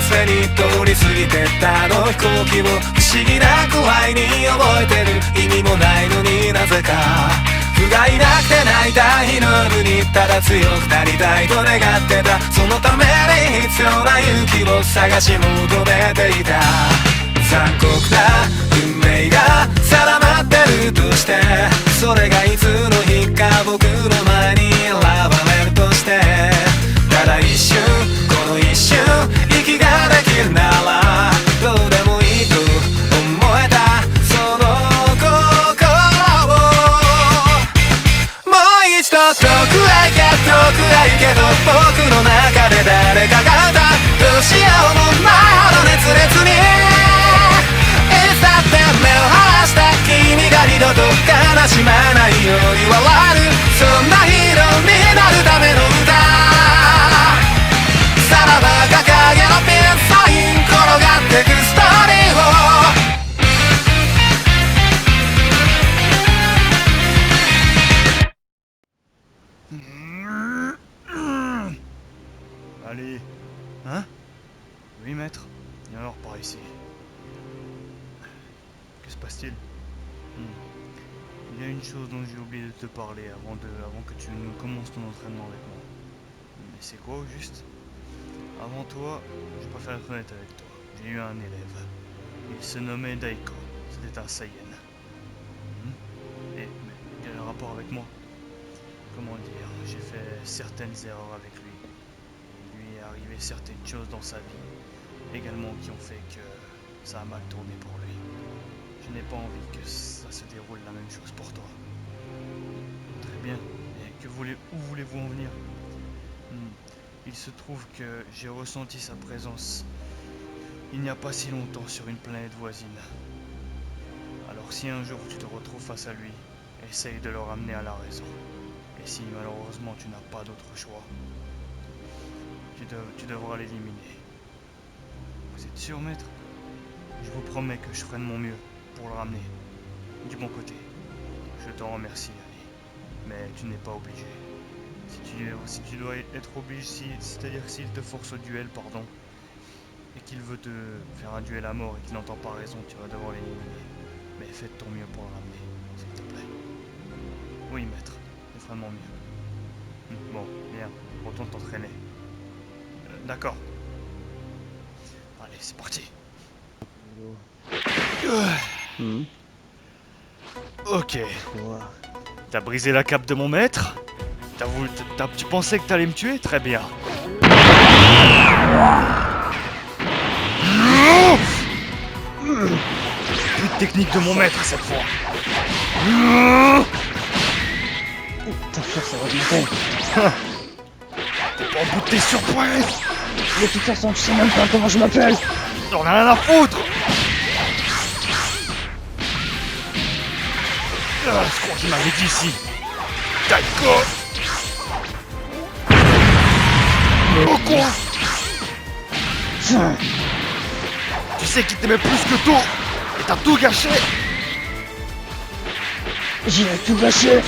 背に通り過ぎてったあの飛行機を不思議なくらいに覚えてる。意味もないのになぜか不甲斐なくて泣いた日の夜にただ強くなりたいと願ってた。そのために必要な勇気を探し求めていた。残酷な運命が定まってるとして、それがいつの日か僕の前に現れるとして、ただ一瞬この一瞬息ができるならどうでもいいと思えたその心を、もう一度遠くへ行け遠くへ行けと僕の中で誰かが歌う。どうしようもないほど熱烈にいつだって目を離した君が二度と悲しまないように笑える。そんなヒーローになるための歌、さらば掲げのピンサイン転がってくストーリーを。Allez, hein? Oui, maître. Et alors, par ici. Que se passe-t-il? Il y a une chose dont j'ai oublié de te parler avant que tu ne commences ton entraînement avec moi. Mais c'est quoi au juste? Avant toi, je préfère être honnête avec toi. J'ai eu un élève. Il se nommait Daiko. C'était un Saiyan. Mais quel est le rapport avec moi? Comment dire? J'ai fait certaines erreurs avec lui. Il lui est arrivé certaines choses dans sa vie, également qui ont fait que ça a mal tourné pour lui. Je n'ai pas envie que ça se déroule la même chose pour toi. Très bien. Et où voulez-vous en venir? Il se trouve que j'ai ressenti sa présence il n'y a pas si longtemps sur une planète voisine. Alors si un jour tu te retrouves face à lui, essaye de le ramener à la raison. Et si malheureusement tu n'as pas d'autre choix, tu devras l'éliminer. Vous êtes sûr, maître? Je vous promets que je ferai de mon mieux pour le ramener. Du bon côté. Je t'en remercie, Ali. Mais tu n'es pas obligé. Si tu dois être obligé, c'est-à-dire que s'il te force au duel, pardon, et qu'il veut te faire un duel à mort et qu'il n'entend pas raison, tu vas devoir l'éliminer. Mais fais de ton mieux pour le ramener, s'il te plaît. Oui, maître, je ferai de mon mieux. Bon, bien, retourne t'entraîner. D'accord. Allez, c'est parti. Ok. T'as brisé la cape de mon maître? Tu pensais que t'allais me tuer? Très bien. Plus de technique de mon maître cette fois. Ta force va augmenter. T'es pas au bout de tes surprises. De toute façon, tu sais même pas comment je m'appelle. J'en ai rien à foutre. Je crois qu'il m'avait dit ici. Daiko. Oh quoi? Tu sais qu'il t'aimait plus que tout. Et t'as tout gâché. J'ai tout gâché.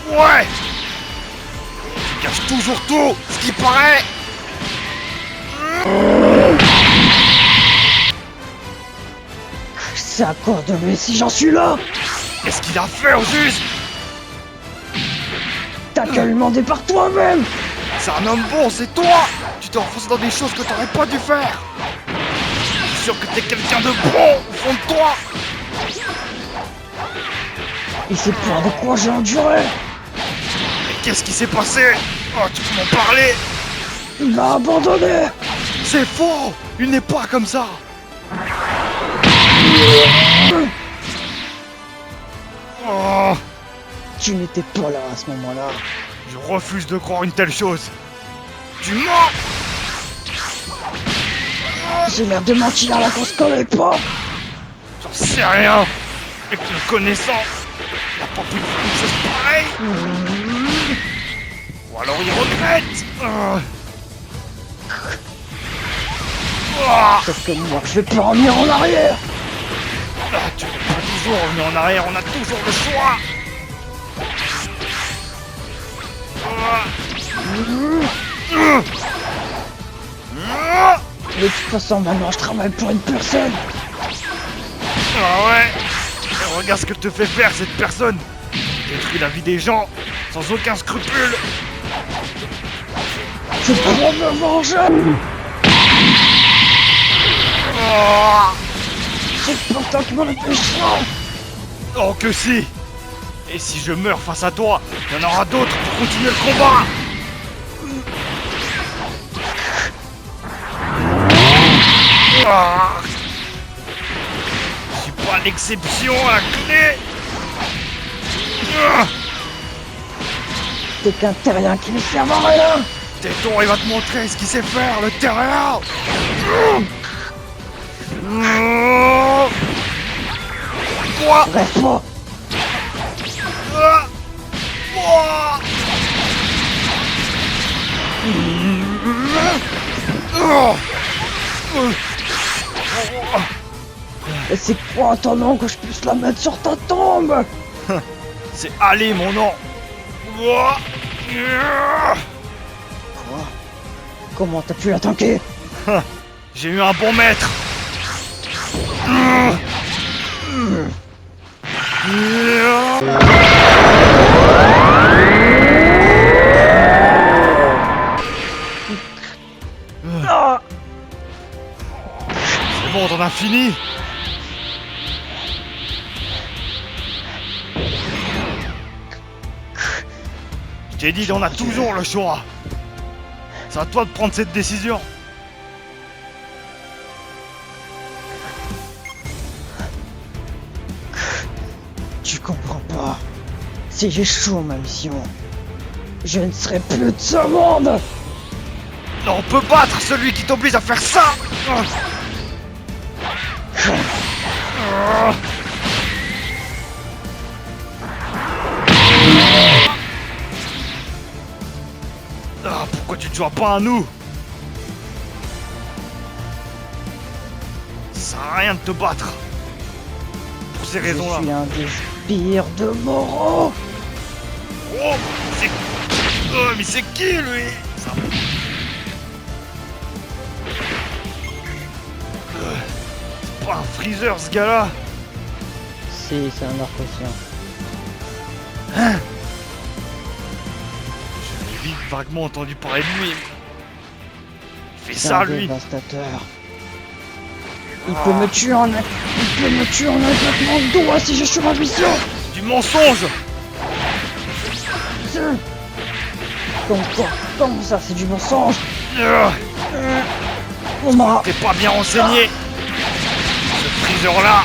Ouais. Tu gâches toujours tout, ce qui paraît. C'est à quoi de lui si j'en suis là? Qu'est-ce qu'il a fait au juste? T'as qu'à lui demander par toi-même. C'est un homme bon, c'est toi. Tu t'es enfoncé dans des choses que t'aurais pas dû faire. Je suis sûr que t'es quelqu'un de bon au fond de toi. Et c'est pour de quoi j'ai enduré. Mais qu'est-ce qui s'est passé? Oh, tu peux m'en parler? Il m'a abandonné. C'est faux. Il n'est pas comme ça. Oh, Tu n'étais pas là à ce moment-là. je refuse de croire une telle chose. Tu mens. J'ai l'air de mentir là qu'on se connaît pas. J'en sais rien. Et que le connaissant, il n'a pas pu faire une chose pareille. Ou alors il regrette. Sauf que moi, je vais pas revenir en arrière. Tu peux pas toujours revenir en arrière, on a toujours le choix. De toute façon, maintenant, je travaille pour une personne. Ah ouais. Et regarde ce que te fait faire cette personne. Détruit la vie des gens sans aucun scrupule. Je prends me venger. Oh, C'est pour toi qui m'en empêchera. oh que si. Et si je meurs face à toi, il y en aura d'autres pour continuer le combat. Ah, je suis pas l'exception à la clé. Ah, T'es qu'un terrien qui ne sert à rien. Téton, il va te montrer ce qu'il sait faire, le terrien. Quoi? Reste pas. Ah, ah. Oh. Et c'est quoi ton nom que je puisse la mettre sur ta tombe? C'est Ali mon nom. Quoi? Comment t'as pu la tanker? J'ai eu un bon maître. Ah, C'est bon, t'en as fini. Je t'ai dit, on a toujours le choix. C'est à toi de prendre cette décision. tu comprends pas. Si j'échoue ma mission, je ne serai plus de ce monde. On peut battre celui qui t'oblige à faire ça. Ah, pourquoi tu te joins pas à nous? Ça sert à rien de te battre. Pour ces Je raisons-là. suis un des pires de moraux. Oh, c'est... Oh, mais c'est qui, lui? C'est pas un freezer, ce gars-là. Si, c'est un arcosien. J'ai vite vaguement entendu parler de lui. Il fait C'est ça, un lui. dévastateur. Il peut me tuer en un... Il peut me tuer en un claquement de doigts si j'échoue ma mission. Du mensonge. Comment ça, c'est du mensonge? Ah, On m'a... T'es pas bien renseigné. Ce freezer-là,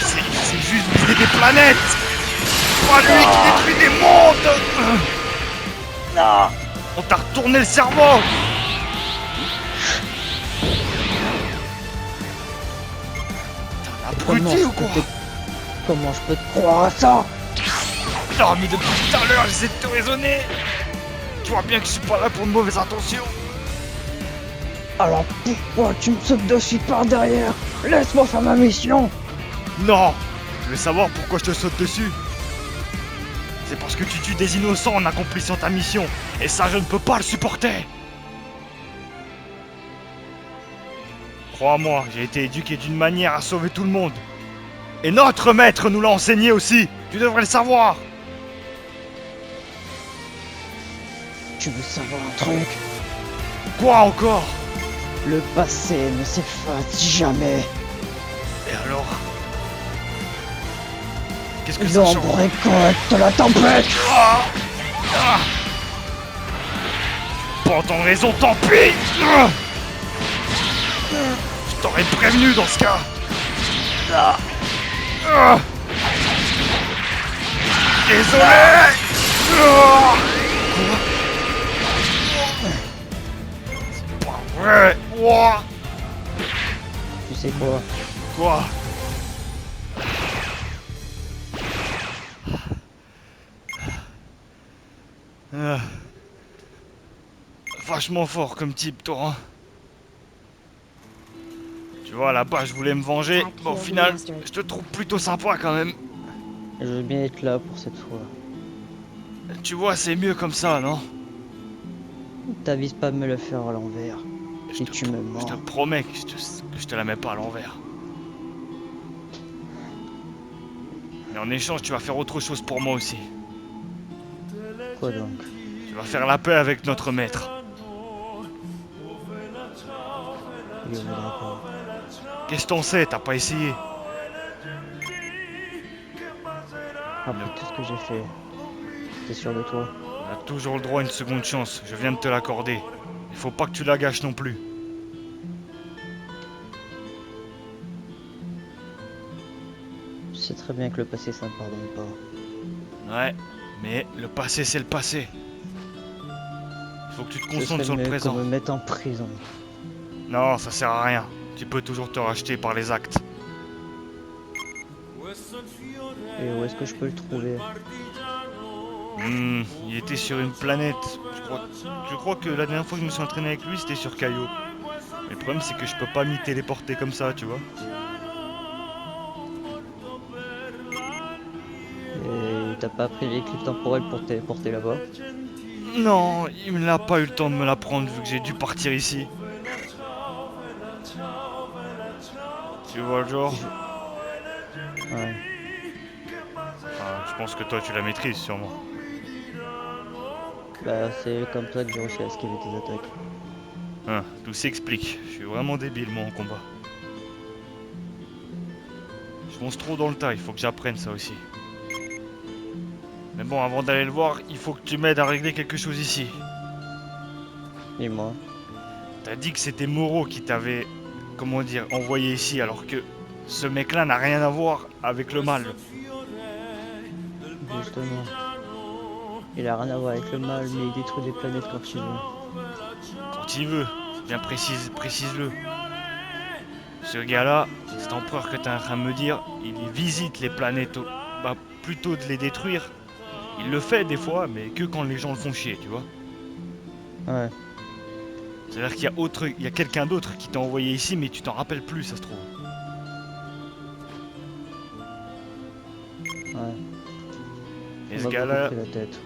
c'est juste viser des planètes. Pas lui qui détruit des mondes. Non. On t'a retourné le cerveau. T'es un abruti ou quoi? Comment je peux te croire à ça? Non, mais depuis tout à l'heure, j'essaie de te raisonner. Tu vois bien que je suis pas là pour de mauvaises intentions. Alors pourquoi tu me sautes dessus par derrière? Laisse-moi faire ma mission. Non. Tu veux savoir pourquoi je te saute dessus? C'est parce que tu tues des innocents en accomplissant ta mission. Et ça, je ne peux pas le supporter. Crois-moi, j'ai été éduqué d'une manière à sauver tout le monde. Et notre maître nous l'a enseigné aussi. Tu devrais le savoir. Tu veux savoir un truc? Quoi encore? Le passé ne s'efface jamais. Et alors? Qu'est-ce que ça change? L'ombre récolte la tempête. Ah, ah. Pas entendre raison, tant pis. Ah. Je t'aurais prévenu dans ce cas. Ah. Ah. Désolé. Ah. C'est pas vrai. Ouah. Tu sais quoi? Quoi? Ah. Vachement fort comme type, toi. Hein. Tu vois, là-bas, je voulais me venger. Bon, au final, je te trouve plutôt sympa quand même. Je veux bien être là pour cette fois. Tu vois, c'est mieux comme ça, non? T'avises pas de me le faire à l'envers. Si tu me Je te mens. promets que je te la mets pas à l'envers. Mais en échange, tu vas faire autre chose pour moi aussi. Quoi donc? Tu vas faire la paix avec notre maître. Il voudrait quoi? Qu'est-ce que t'en sais? T'as pas essayé. Après tout ce que j'ai fait, t'es sûr de toi? On a toujours le droit à une seconde chance. Je viens de te l'accorder. Il faut pas que tu la gâches non plus. Tu sais très bien que le passé ça ne pardonne pas. Ouais, mais le passé, c'est le passé. Il faut que tu te Ce concentres serait sur le mieux présent. qu'on me mette en prison. Non, ça sert à rien. Tu peux toujours te racheter par les actes. Et où est-ce que je peux le trouver? Il était sur une planète. Je crois que la dernière fois que je me suis entraîné avec lui, c'était sur Caillot. Mais le problème, c'est que je peux pas m'y téléporter comme ça, tu vois. Et t'as pas pris les clips temporels pour te téléporter là-bas? Non, il n'a pas eu le temps de me l'apprendre vu que j'ai dû partir ici. Tu vois le genre? Ouais. Enfin, je pense que toi tu la maîtrises sûrement. Bah c'est comme ça que j'ai réussi à esquiver tes attaques. Hein, tout s'explique. Je suis vraiment débile moi en combat. Je fonce trop dans le tas, il faut que j'apprenne ça aussi. Mais bon, avant d'aller le voir, il faut que tu m'aides à régler quelque chose ici. Et moi? T'as dit que c'était Moreau qui t'avait, comment dire, envoyé ici, alors que ce mec-là n'a rien à voir avec le mal. Justement. Il a rien à voir avec le mal, mais il détruit des planètes quand il veut. Quand il veut, bien précise-le. Ce gars-là, cet empereur que t'es en train de me dire, il visite les planètes, bah plutôt de les détruire. Il le fait des fois, mais que quand les gens le font chier, tu vois. Ouais. C'est-à-dire qu'il y a quelqu'un d'autre qui t'a envoyé ici, mais tu t'en rappelles plus, ça se trouve. Ouais. Et On ce m'a gars-là, beaucoup pris la tête.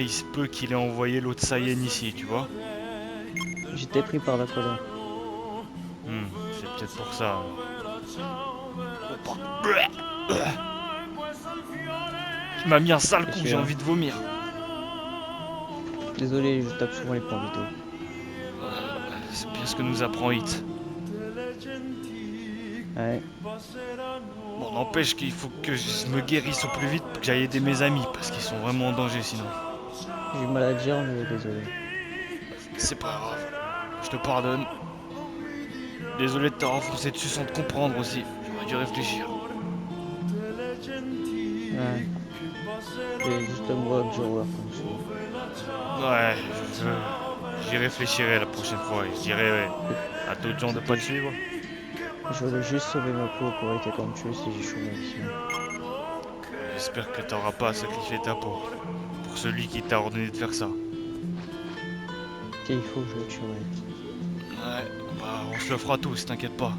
il se peut qu'il ait envoyé l'autre Saiyan ici, tu vois. J'étais pris par la colère. C'est peut-être pour ça. Tu m'as mis un sale coup, j'ai envie de vomir. Désolé, je tape souvent les points vitaux. C'est bien ce que nous apprend Hit. Ouais. Bon, n'empêche qu'il faut que je me guérisse au plus vite pour que j'aille aider mes amis, parce qu'ils sont vraiment en danger sinon. J'ai du mal à dire, mais désolé. C'est pas grave, je te pardonne. Désolé de t'avoir foncé dessus sans te comprendre aussi, j'aurais dû réfléchir. Ouais. C'est juste moi que je vois comme ça. Ouais, j'y réfléchirai la prochaine fois et je dirai ouais, à d'autres gens de pas te suivre. Je voulais juste sauver ma peau pour éviter qu'on me tue si j'échoue ici. J'espère que t'auras pas à sacrifier ta peau pour celui qui t'a ordonné de faire ça. S'il faut, je le tuerai. Ouais, bah on se le fera tous, t'inquiète pas.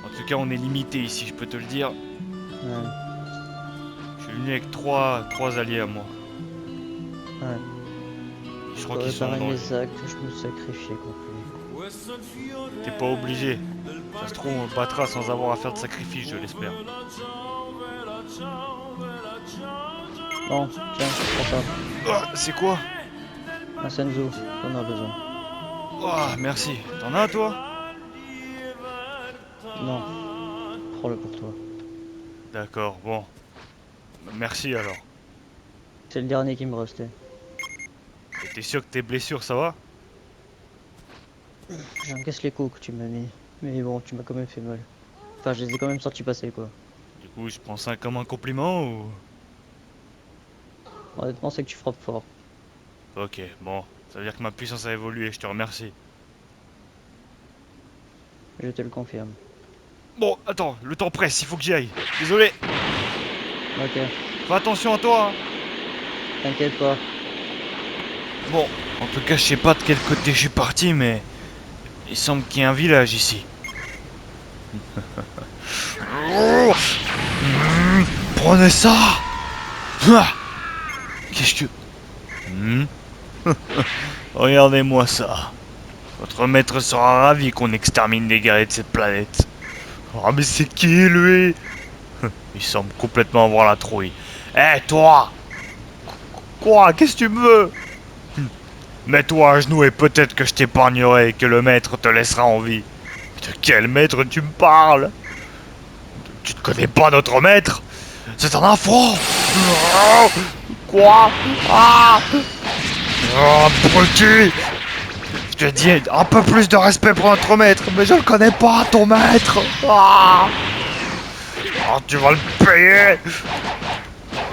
En tout cas, on est limité ici, je peux te le dire. Ouais. Je suis venu avec trois alliés à moi. Ouais. Je crois Pour qu'ils sont en réparer danger. mes actes, je me sacrifiais contre lui. T'es pas obligé. Ça se trouve, on le battra sans avoir à faire de sacrifice, je l'espère. Bon, tiens, prends ça. Ah, c'est quoi? Un Senzu, t'en as besoin. Ah, merci. T'en as, toi? Non. Prends-le pour toi. D'accord, bon. Merci alors. C'est le dernier qui me restait. Et t'es sûr que tes blessures, ça va? J'encaisse les coups que tu m'as mis. Mais bon, tu m'as quand même fait mal. Enfin, je les ai quand même sortis passer, quoi. Du coup, je prends ça comme un compliment ou... Honnêtement, c'est que tu frappes fort. Ok, bon. Ça veut dire que ma puissance a évolué, je te remercie. Je te le confirme. Bon, attends, le temps presse, il faut que j'y aille. Désolé, Ok, fais attention à toi. Hein. t'inquiète pas. Bon, en tout cas, je sais pas de quel côté je suis parti, mais... il semble qu'il y ait un village ici. Prenez ça. Qu'est-ce que... Regardez-moi ça. Votre maître sera ravi qu'on extermine les guerriers de cette planète. Ah mais c'est qui lui? Il semble complètement avoir la trouille. Hé toi! Quoi? Qu'est-ce que tu me veux? Mets-toi à genoux et peut-être que je t'épargnerai et que le maître te laissera en vie. De quel maître tu me parles? Tu ne connais pas notre maître? C'est un affront! Quoi? Ah! Oh, abruti! Je te dis un peu plus de respect pour notre maître, mais je le connais pas, ton maître! Ah! Oh, tu vas le payer!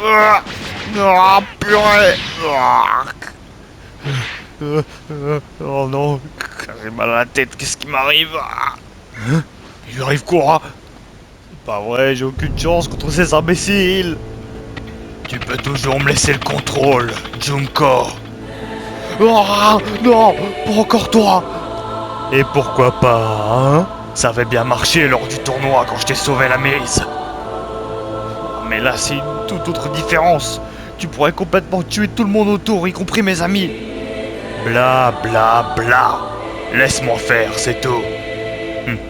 Ah, ah, purée! Ah. Oh non, j'ai mal à la tête, qu'est-ce qui m'arrive? Ah. Hein? Il lui arrive quoi? C'est pas vrai, j'ai aucune chance contre ces imbéciles! Tu peux toujours me laisser le contrôle, Junko! Oh, non, pas encore toi! Et pourquoi pas, hein? Ça avait bien marché lors du tournoi quand je t'ai sauvé la mise. Mais là, c'est une toute autre différence. Tu pourrais complètement tuer tout le monde autour, y compris mes amis. Bla bla bla. Laisse-moi faire, c'est tout.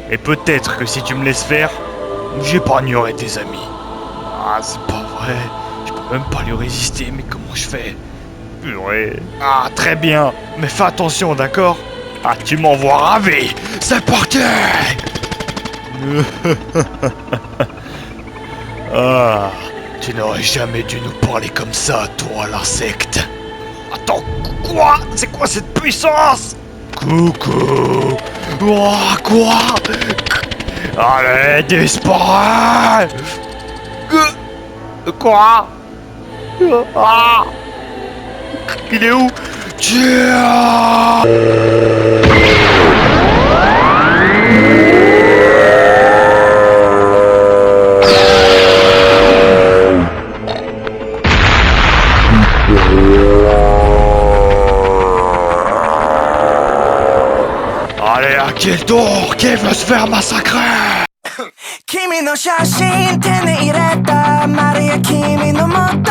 Et peut-être que si tu me laisses faire, j'épargnerai tes amis. Ah, c'est pas vrai. Je peux même pas lui résister, mais comment je fais? Purée. Ah, très bien. Mais fais attention, d'accord? Ah, tu m'envoies ravi. C'est parti. Ah, tu n'aurais jamais dû nous parler comme ça, toi, l'insecte. Attends, quoi? C'est quoi cette puissance? Coucou. Oh, quoi? Allez, disparais. Quoi? Ah. Il est où? Tiens. Allez, à qui le tour? Qui veut se faire massacrer? 君の写真手に入れたマリア君のもと